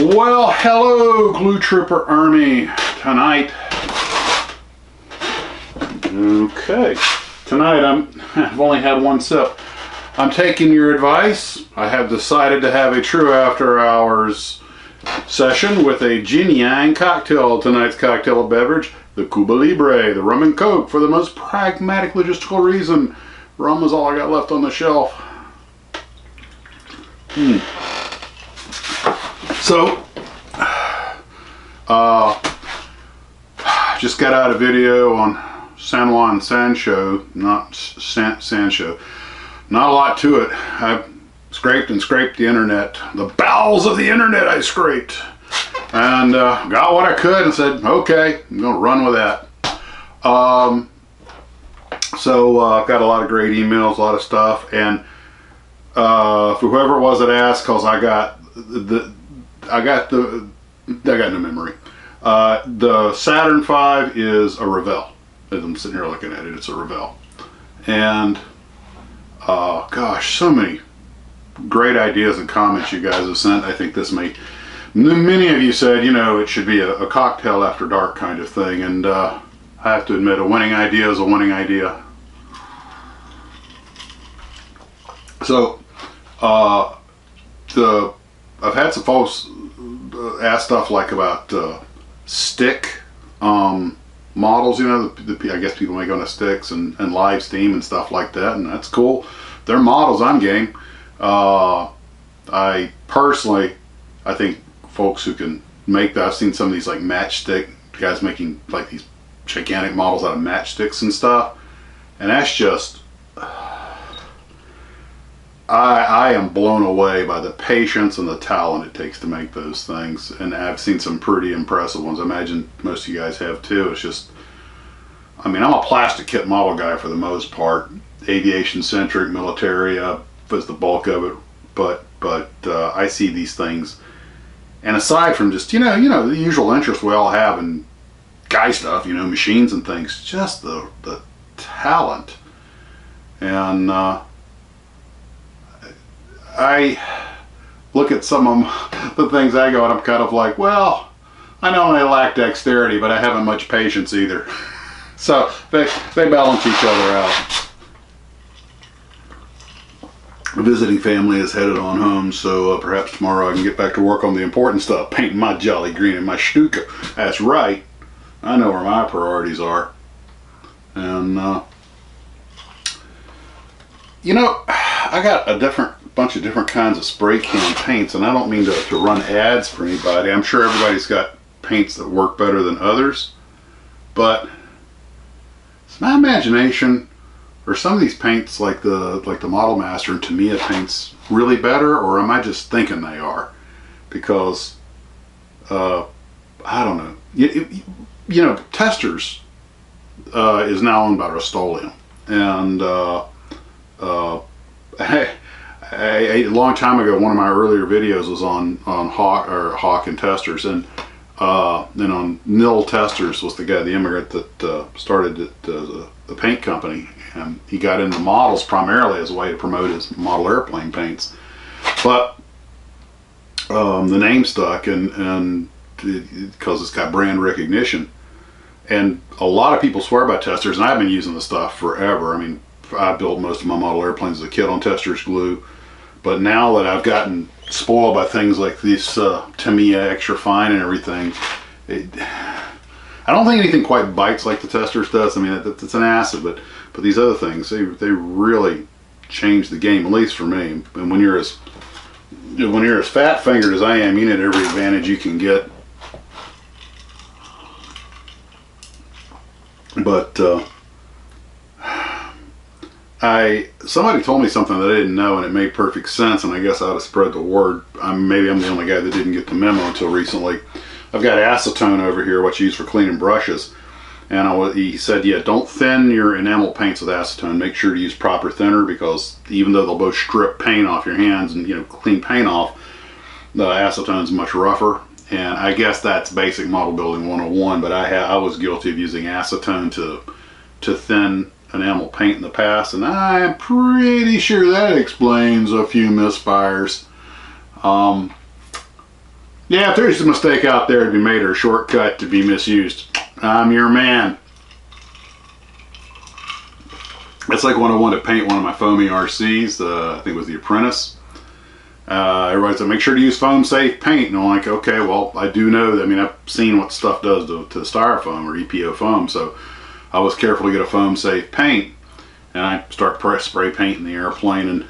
Well, hello, Glue Trooper Army. Tonight, I've only had one sip. I'm taking your advice. I have decided to have a true after hours session with a Yin Yang cocktail. Tonight's cocktail beverage, the Cuba Libre, the rum and coke, for the most pragmatic logistical reason. Rum is all I got left on the shelf. So, just got out a video on Juan Sancho, not Sancho. Not a lot to it. I scraped and scraped the internet. The bowels of the internet I scraped. And got what I could and said, okay, I'm going to run with that. So I've got a lot of great emails, a lot of stuff. And for whoever it was that asked, because I got no memory. The Saturn V is a Revell. As I'm sitting here looking at it, it's a Revell. And gosh, so many great ideas and comments you guys have sent. I think this may, many of you said, you know, it should be a cocktail after dark kind of thing. And I have to admit, a winning idea is a winning idea. So I've had some folks ask stuff like about stick models, you know, I guess people make on the sticks and live steam and stuff like that, and that's cool. They're models, I'm game. I personally, I think folks who can make that, I've seen some of these like matchstick guys making like these gigantic models out of matchsticks and stuff, and that's just, I am blown away by the patience and the talent it takes to make those things, and I've seen some pretty impressive ones. I imagine most of you guys have too. It's just, I mean, I'm a plastic kit model guy for the most part, aviation centric, military was the bulk of it, but I see these things, and aside from just you know the usual interest we all have in guy stuff, you know, machines and things, just the talent. And I look at some of the things I go and I'm kind of like, well, I not only lack dexterity, but I haven't much patience either. So they balance each other out. The visiting family is headed on home, so perhaps tomorrow I can get back to work on the important stuff, painting my jolly green and my stucco. That's right. I know where my priorities are. And you know, I got a bunch of different kinds of spray can paints, and I don't mean to run ads for anybody. I'm sure everybody's got paints that work better than others, but it's my imagination, or some of these paints like the Model Master and Tamiya paints really better, or am I just thinking they are? Because I don't know. You know, Testors is now owned by Rust-Oleum, and a long time ago, one of my earlier videos was on Hawk and Testors, and then on Nil Testors was the guy, the immigrant that started the paint company, and he got into models primarily as a way to promote his model airplane paints. But the name stuck, and because it's got brand recognition, and a lot of people swear by Testors, and I've been using the stuff forever. I mean, I built most of my model airplanes as a kid on Testors glue, but now that I've gotten spoiled by things like this Tamiya Extra Fine and everything, I don't think anything quite bites like the Testors does. I mean, it's an acid, but these other things, they really change the game, at least for me. And when you're as fat fingered as I am, you need every advantage you can get. But somebody told me something that I didn't know, and it made perfect sense, and I guess I ought to spread the word. Maybe I'm the only guy that didn't get the memo until recently. I've got acetone over here, what you use for cleaning brushes, and he said, yeah, don't thin your enamel paints with acetone. Make sure to use proper thinner, because even though they'll both strip paint off your hands and, you know, clean paint off, the acetone is much rougher. And I guess that's basic model building 101, but I was guilty of using acetone to thin enamel paint in the past, and I am pretty sure that explains a few misfires. Yeah, if there's a mistake out there to be made or a shortcut to be misused, I'm your man. It's like when I wanted to paint one of my foamy RCs, I think it was the Apprentice. Everybody said, make sure to use foam safe paint. And I'm like, okay, well, I do know that. I mean, I've seen what stuff does to styrofoam or EPO foam. So I was careful to get a foam safe paint. And I start spray painting the airplane. And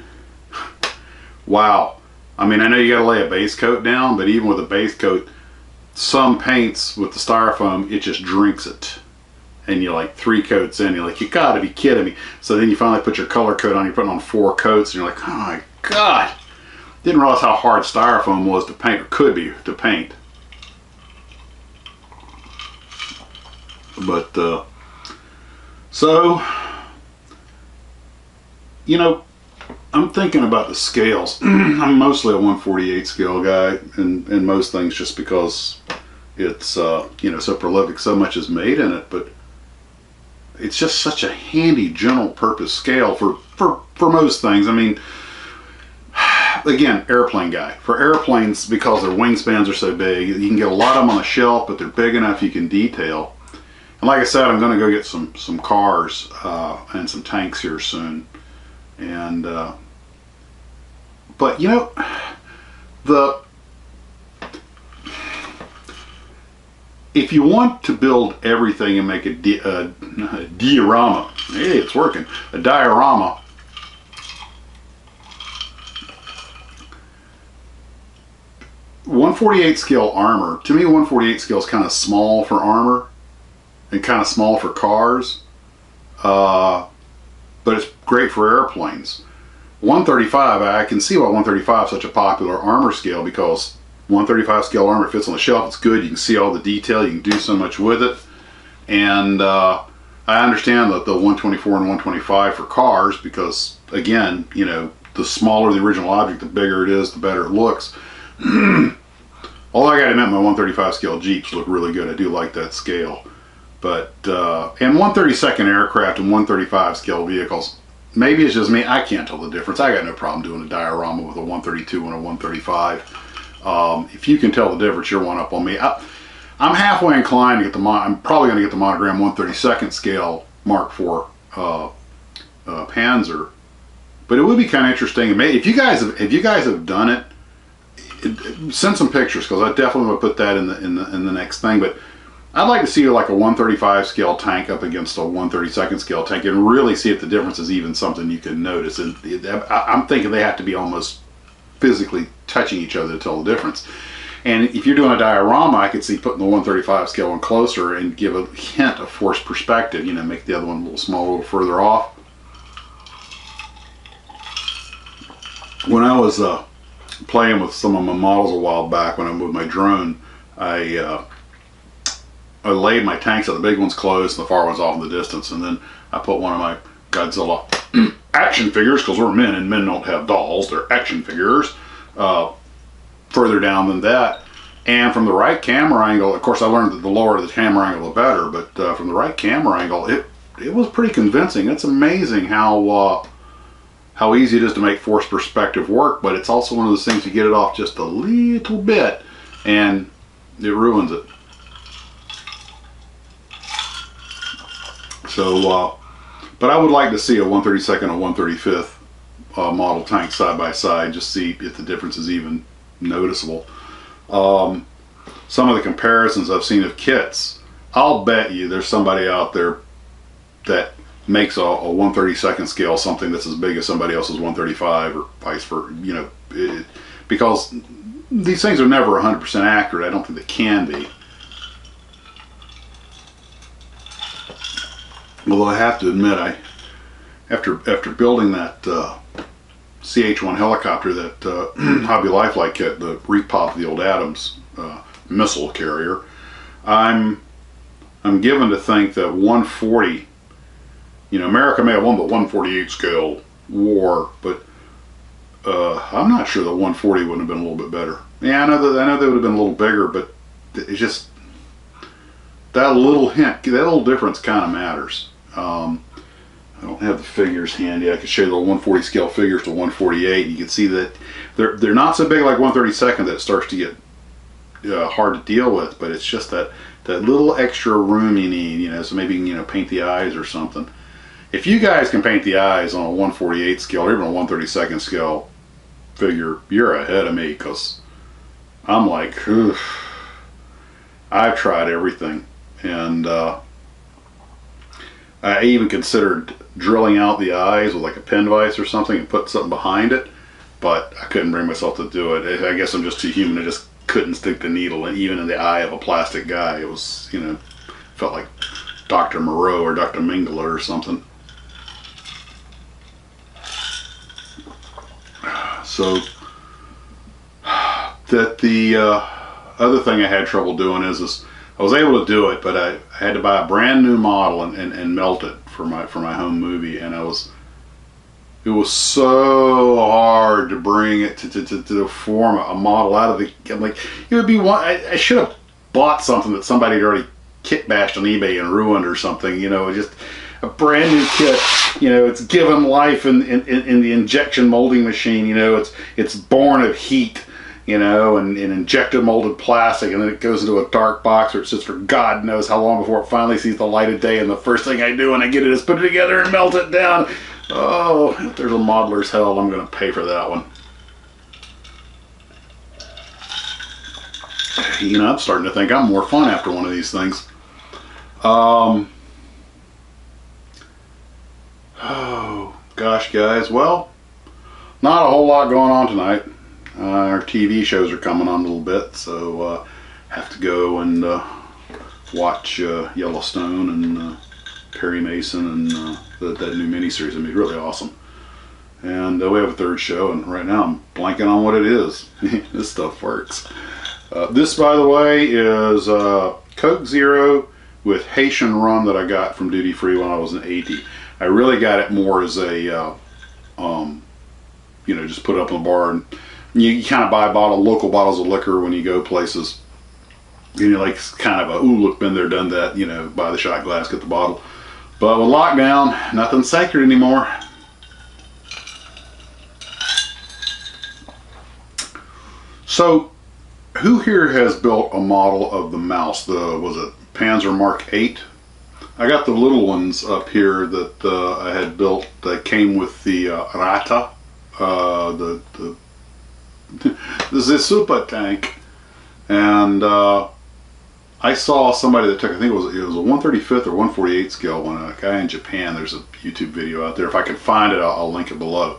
wow. I mean, I know you got to lay a base coat down, but even with a base coat, some paints with the styrofoam, it just drinks it. And you're like 3 coats in, you're like, you gotta be kidding me. So then you finally put your color coat on, you're putting on 4 coats, and you're like, oh my God. Didn't realize how hard styrofoam was to paint, or could be to paint. But, so, you know, I'm thinking about the scales. I'm mostly a 148 scale guy in most things, just because it's, you know, so prolific, so much is made in it, but it's just such a handy general purpose scale for most things. I mean, again, airplane guy. For airplanes, because their wingspans are so big, you can get a lot of them on the shelf, but they're big enough you can detail. And like I said, I'm going to go get some cars and some tanks here soon. And but you know, if you want to build everything and make a diorama, hey, it's working, a diorama, .148 scale armor, to me 148 scale is kind of small for armor and kind of small for cars, but it's great for airplanes. 135, I can see why 135 is such a popular armor scale, because 135 scale armor fits on the shelf, it's good, you can see all the detail, you can do so much with it. And I understand that the 124 and 125 for cars, because again, you know, the smaller the original object, the bigger it is, the better it looks. Although I gotta admit, my 135 scale Jeeps look really good. I do like that scale. But, and 132nd aircraft and 135 scale vehicles, maybe it's just me, I can't tell the difference. I got no problem doing a diorama with a 132 and a 135. If you can tell the difference, you're one up on me. I'm halfway inclined to get I'm probably going to get the monogram 132nd scale Mark IV Panzer. But it would be kind of interesting. If you guys have done it, send some pictures, because I definitely would put that in the next thing. But I'd like to see like a 135 scale tank up against a 132nd scale tank and really see if the difference is even something you can notice. And I'm thinking they have to be almost physically touching each other to tell the difference. And if you're doing a diorama, I could see putting the 135 scale one closer and give a hint of forced perspective, you know, make the other one a little smaller, a little further off. When I was playing with some of my models a while back, when I moved my drone, I laid my tanks out, the big ones close and the far ones off in the distance, and then I put one of my Godzilla action figures, because we're men and men don't have dolls, they're action figures, further down than that. And from the right camera angle, of course I learned that the lower the camera angle the better, but from the right camera angle, it was pretty convincing. It's amazing how easy it is to make forced perspective work, but it's also one of those things, you get it off just a little bit and it ruins it. So, but I would like to see a 132nd and 135th model tank side by side, just see if the difference is even noticeable. Some of the comparisons I've seen of kits, I'll bet you there's somebody out there that makes a 132nd scale something that's as big as somebody else's 135 or vice versa, you know, because these things are never 100% accurate. I don't think they can be. Although I have to admit, after building that CH-1 helicopter, that Hobby Lifelike kit, the repop of the old Adams missile carrier, I'm given to think that 140, you know, America may have won the 148 scale war, but I'm not sure that 140 wouldn't have been a little bit better. Yeah, I know they would have been a little bigger, but it's just that little hint, that little difference kind of matters. I don't have the figures handy. I could show you the 140 scale figures to 148. You can see that they're not so big like 132nd that it starts to get hard to deal with, but it's just that little extra room you need, you know, so maybe you can, paint the eyes or something. If you guys can paint the eyes on a 1/48 scale or even a 1/32 scale, figure you're ahead of me, because I'm like, oof, I've tried everything, and I even considered drilling out the eyes with like a pen vise or something and put something behind it, but I couldn't bring myself to do it. I guess I'm just too human. I just couldn't stick the needle even in the eye of a plastic guy. It was, felt like Dr. Moreau or Dr. Mingler or something. So that the other thing I had trouble doing is I was able to do it, but I had to buy a brand new model and melt it for my home movie, and it was so hard to bring it to form a model out of the. I'm like, it would be one. I should have bought something that somebody had already kit bashed on eBay and ruined or something. Just a brand new kit. It's given life in the injection molding machine. It's born of heat. And injected molded plastic, and then it goes into a dark box where it sits for God knows how long before it finally sees the light of day, and the first thing I do when I get it is put it together and melt it down. Oh, if there's a modeler's hell, I'm going to pay for that one. I'm starting to think I'm more fun after one of these things. Oh, gosh, guys. Well, not a whole lot going on tonight. Our TV shows are coming on a little bit, so have to go and watch Yellowstone and Perry Mason and that new miniseries. It's really awesome. And we have a third show, and right now I'm blanking on what it is. This stuff works. This, by the way, is Coke Zero with Haitian rum that I got from Duty Free when I was in Haiti. I really got it more as a, just put it up in the bar, and you kind of buy local bottles of liquor when you go places. And you're like kind of a, ooh, look, been there, done that, buy the shot glass, get the bottle. But with lockdown, nothing's sacred anymore. So, who here has built a model of the mouse? Was it Panzer Mark 8? I got the little ones up here that I had built that came with the Rata, the super tank, and I saw somebody that took, I think it was a 1/35 or 1/48 scale one, a guy in Japan. There's a YouTube video out there. If I can find it, I'll link it below.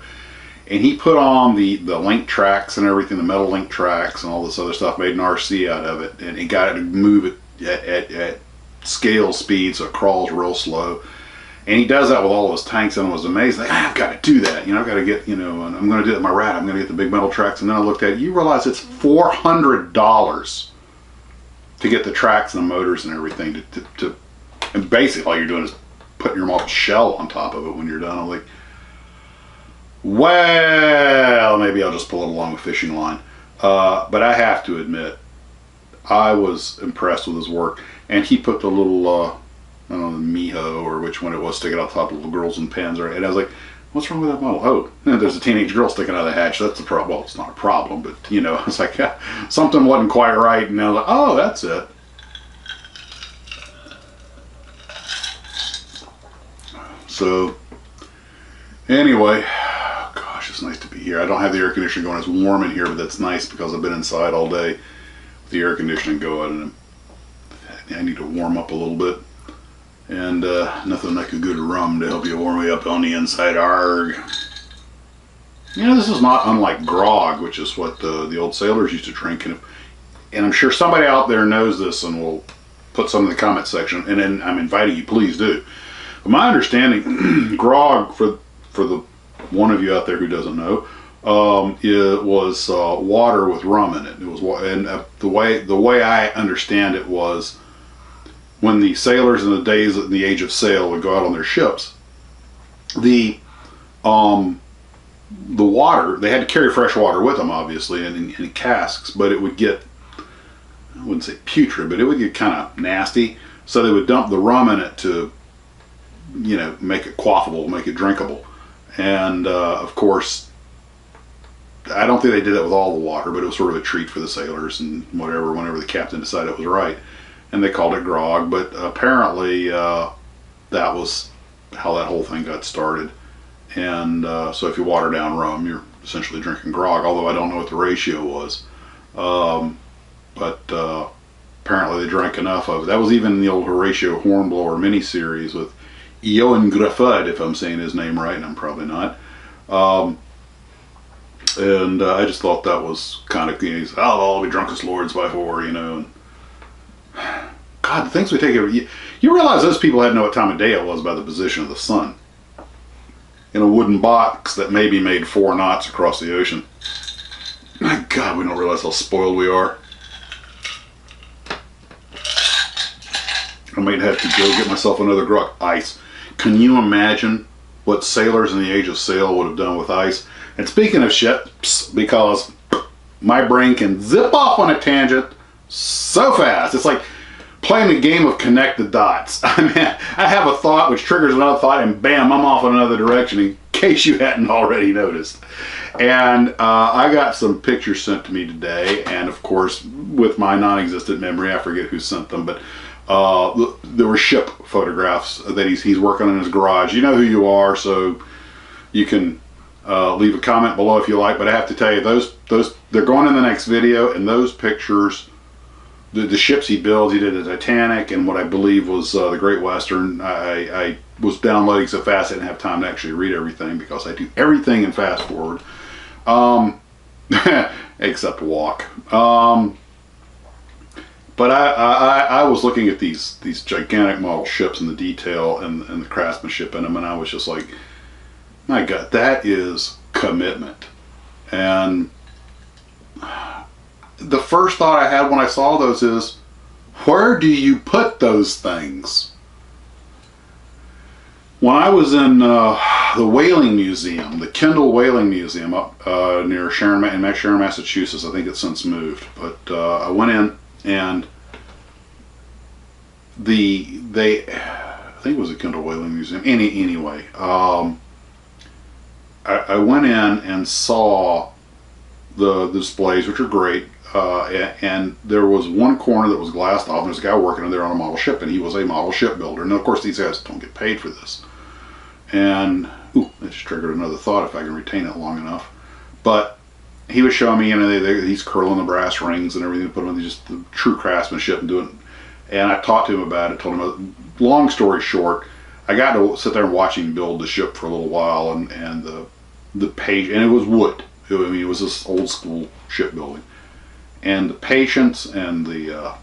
And he put on the link tracks and everything, the metal link tracks and all this other stuff, made an RC out of it, and he got it to move it at scale speed, so it crawls real slow. And he does that with all his tanks, and I was amazed. Like, I've got to do that. I've got to get, and I'm going to do it with my Rat. I'm going to get the big metal tracks. And then I looked at it. You realize it's $400 to get the tracks and the motors and everything. And basically all you're doing is putting your model shell on top of it when you're done. I'm like, well, maybe I'll just pull it along with fishing line. But I have to admit, I was impressed with his work. And he put the little, I don't know, the Miho or which one it was, sticking out the top of little girls in pens. And I was like, what's wrong with that model? Oh, there's a teenage girl sticking out of the hatch. That's the problem. Well, it's not a problem, but it's like something wasn't quite right. And I was like, oh, that's it. So, anyway, gosh, it's nice to be here. I don't have the air conditioning going. It's warm in here, but that's nice because I've been inside all day with the air conditioning going, and I need to warm up a little bit. And nothing like a good rum to help you warm you up on the inside. Arg. This is not unlike grog, which is what the old sailors used to drink. And I'm sure somebody out there knows this and will put some in the comment section. And then I'm inviting you, please do. But my understanding, grog, for the one of you out there who doesn't know, it was water with rum in it. It was, and the way I understand it was, when the sailors in the age of sail would go out on their ships, the water, they had to carry fresh water with them, obviously, in casks, but it would get, I wouldn't say putrid, but it would get kind of nasty. So they would dump the rum in it to, make it quaffable, make it drinkable. And of course, I don't think they did it with all the water, but it was sort of a treat for the sailors and whatever, whenever the captain decided it was right. And they called it grog, but apparently that was how that whole thing got started. And so if you water down rum, you're essentially drinking grog, although I don't know what the ratio was. But apparently they drank enough of it. That was even in the old Horatio Hornblower miniseries with Eoin Gruffudd, if I'm saying his name right, and I'm probably not. And I just thought that was kind of, I'll be drunk as lords by 4, you know. And God, the things we take every... You realize those people had to know what time of day it was by the position of the sun. In a wooden box that maybe made 4 knots across the ocean. My God, we don't realize how spoiled we are. I might have to go get myself another Grog. Ice. Can you imagine what sailors in the age of sail would have done with ice? And speaking of ships, because my brain can zip off on a tangent so fast. It's like playing a game of connect the dots. I mean, I have a thought which triggers another thought, and bam, I'm off in another direction, in case you hadn't already noticed. And I got some pictures sent to me today, and of course, with my non-existent memory, I forget who sent them, but there were ship photographs that he's working in his garage. You know who you are, so you can leave a comment below if you like, but I have to tell you, those they're going in the next video, and those pictures, the ships he builds, he did the Titanic and what I believe was the Great Western. I was downloading so fast I didn't have time to actually read everything because I do everything in fast forward, except walk. But I was looking at these gigantic model ships and the detail and the craftsmanship in them, and I was just like, my God, that is commitment. And the first thought I had when I saw those is, where do you put those things? When I was in the Whaling Museum, the Kendall Whaling Museum up near Sharon, Massachusetts, I think it's since moved, but I went in and I think it was a Kendall Whaling Museum. Anyway, I went in and saw the displays, which are great, and there was one corner that was glassed off, and there's a guy working in there on a model ship, and he was a model shipbuilder. And of course, these guys don't get paid for this. And ooh, that just triggered another thought if I can retain it long enough. But he was showing me, you know, he's curling the brass rings and everything to put on just the true craftsmanship and doing. And I talked to him about it. Told him, long story short, I got to sit there and watch him build the ship for a little while, and the page, and it was wood. I mean, it was this old school shipbuilding, and the patience and the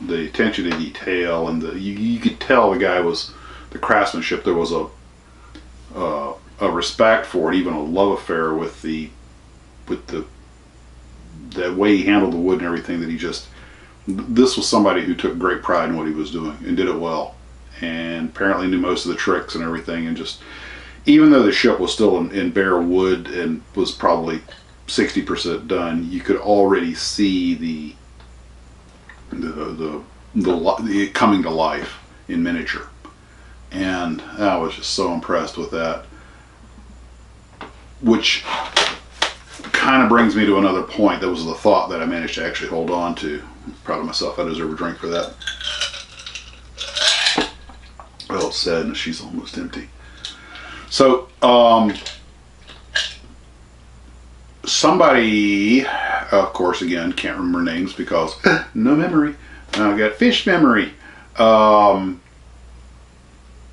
attention to detail, and you could tell the guy was the craftsmanship. There was a respect for it, even a love affair with the way he handled the wood and everything. That this was somebody who took great pride in what he was doing and did it well, and apparently knew most of the tricks and everything. And just, even though the ship was still in bare wood and was probably 60% done, you could already see the coming to life in miniature. And I was just so impressed with that, which kind of brings me to another point. That was the thought that I managed to actually hold on to. I'm proud of myself. I deserve a drink for that. Oh, sadness, she's almost empty. So, somebody, of course, again, can't remember names because no memory. I got fish memory.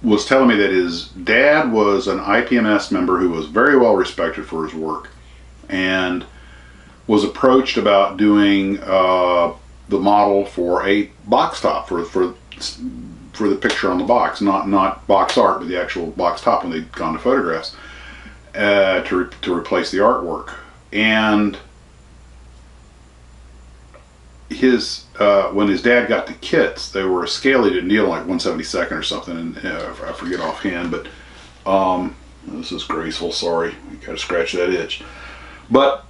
Was telling me that his dad was an IPMS member who was very well respected for his work, and was approached about doing the model for a box top for the picture on the box, not box art, but the actual box top when they'd gone to photographs, to replace the artwork. And when his dad got the kits, they were a scale he didn't deal like 1/72 or something, and I forget offhand, but this is graceful, sorry, you gotta scratch that itch. But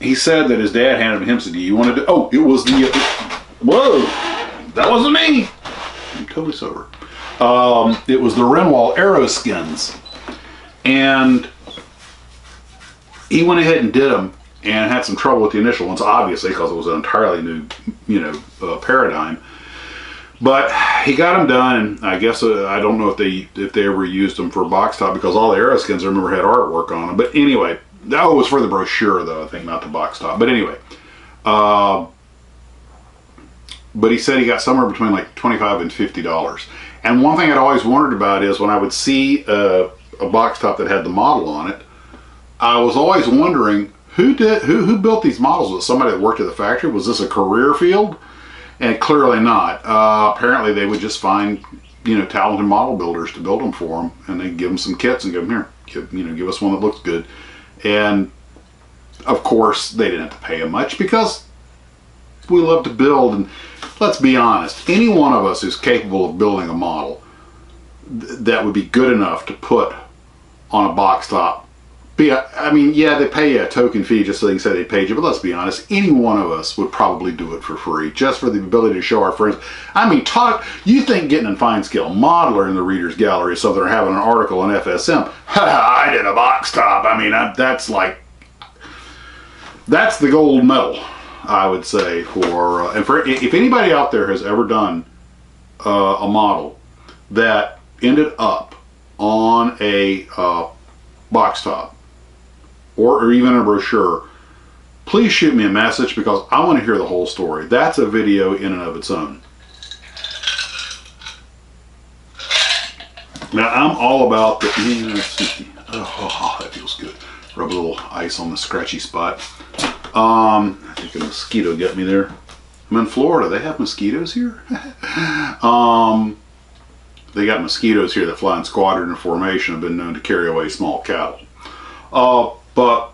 he said that his dad handed him, said, do you want to do, oh, it was the, whoa, that wasn't me, I'm totally sober. It was the Renwall Aero skins, and he went ahead and did them, and had some trouble with the initial ones, obviously, because it was an entirely new, paradigm. But he got them done, and I guess I don't know if they ever used them for box top, because all the Aeroskins I remember had artwork on them. But anyway, that was for the brochure, though, I think, not the box top. But anyway, but he said he got somewhere between like $25 and $50. And one thing I'd always wondered about is when I would see a box top that had the model on it, I was always wondering who built these models. Was it somebody that worked at the factory? Was this a career field? And clearly not. Apparently they would just find, talented model builders to build them for them, and they'd give them some kits and give them, here, give us one that looks good. And of course they didn't have to pay them much, because we love to build. And let's be honest, any one of us who's capable of building a model that would be good enough to put on a box top, I mean, yeah, they pay you a token fee just so they can say they paid you, but let's be honest, any one of us would probably do it for free, just for the ability to show our friends. I mean, you think getting a fine scale modeler in the Reader's Gallery is something, or having an article on FSM, I did a box top. I mean, that's the gold medal, I would say, for if anybody out there has ever done a model that ended up on a box top, or even a brochure, please shoot me a message, because I want to hear the whole story. That's a video in and of its own. Now, I'm all about the, oh, that feels good. Rub a little ice on the scratchy spot. I think a mosquito got me there. I'm in Florida. They have mosquitoes here? They got mosquitoes here that fly in squadron formation, have been known to carry away small cattle. But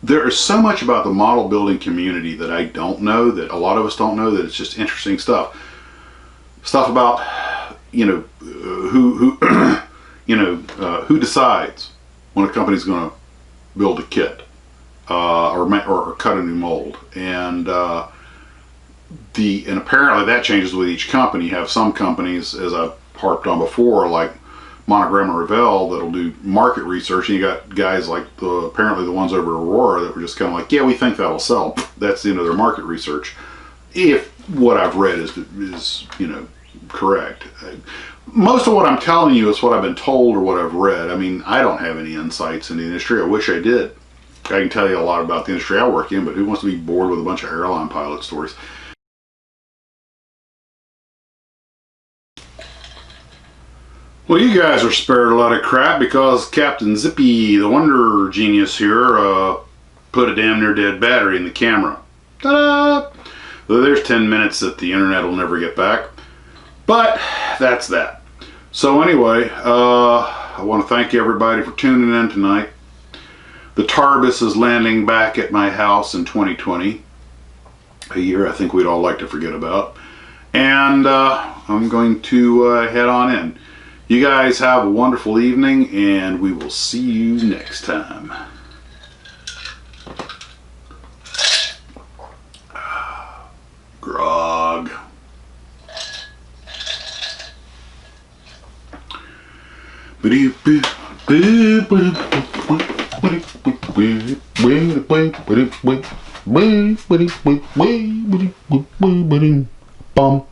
there is so much about the model building community that I don't know, that a lot of us don't know, that it's just interesting stuff. Stuff about, who decides when a company's going to build a kit, or cut a new mold. And apparently that changes with each company. You have some companies, as I've harped on before, like Monogram or Revell, that'll do market research, and you got guys like apparently the ones over at Aurora that were just kind of like, yeah, we think that'll sell. That's the end of their market research, if what I've read is correct. Most of what I'm telling you is what I've been told or what I've read. I mean, I don't have any insights in the industry. I wish I did. I can tell you a lot about the industry I work in, but who wants to be bored with a bunch of airline pilot stories? Well, you guys are spared a lot of crap, because Captain Zippy, the Wonder Genius here, put a damn near dead battery in the camera. Ta-da! Well, there's 10 minutes that the internet will never get back. But that's that. So anyway, I want to thank everybody for tuning in tonight. The Tarbus is landing back at my house in 2020. A year I think we'd all like to forget about. And I'm going to head on in. You guys have a wonderful evening, and we will see you next time. Grog. Bum.